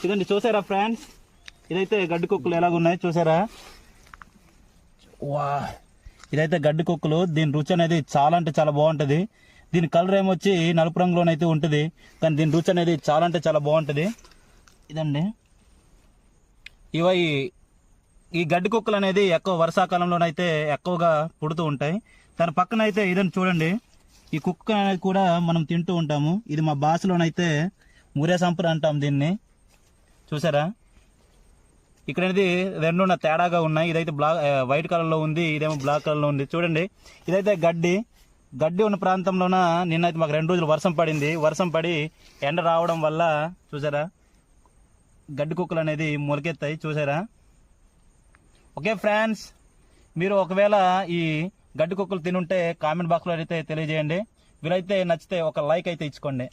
ఇదండి చూసారా ఫ్రెండ్స్, ఇదైతే గడ్డి కుక్కలు ఎలాగున్నాయి చూసారా. వా, ఇదైతే గడ్డి కుక్కలు. దీని రుచి అనేది చాలా అంటే చాలా బాగుంటుంది. దీని కలర్ ఏమొచ్చి నలుపు రంగులోనైతే ఉంటుంది, కానీ దీని రుచి అనేది చాలా అంటే చాలా బాగుంటుంది. ఇదండి ఈ గడ్డి కుక్కలు అనేది ఎక్కువ వర్షాకాలంలోనైతే ఎక్కువగా పుడుతూ ఉంటాయి. దాని పక్కన అయితే ఇదని చూడండి, ఈ కుక్క అనేది కూడా మనం తింటూ ఉంటాము. ఇది మా భాషలోనైతే మురే సంపర అంటాం దీన్ని. చూసారా, ఇక్కడ అనేది రెండు తేడాగా ఉన్నాయి. ఇదైతే వైట్ కలర్లో ఉంది, ఇదేమో బ్లాక్ కలర్లో ఉంది. చూడండి, ఇదైతే గడ్డి ఉన్న ప్రాంతంలోన నిన్నైతే మాకు 2 రోజులు వర్షం పడింది. వర్షం పడి ఎండ రావడం వల్ల చూసారా గడ్డి కుక్కలు అనేది మొలకెత్తాయి చూసారా. ఓకే ఫ్రెండ్స్, మీరు ఒకవేళ ఈ గడ్డి కుక్కలు తినుంటే కామెంట్ బాక్స్లో అయితే తెలియజేయండి. వీలైతే నచ్చితే ఒక లైక్ అయితే ఇచ్చుకోండి.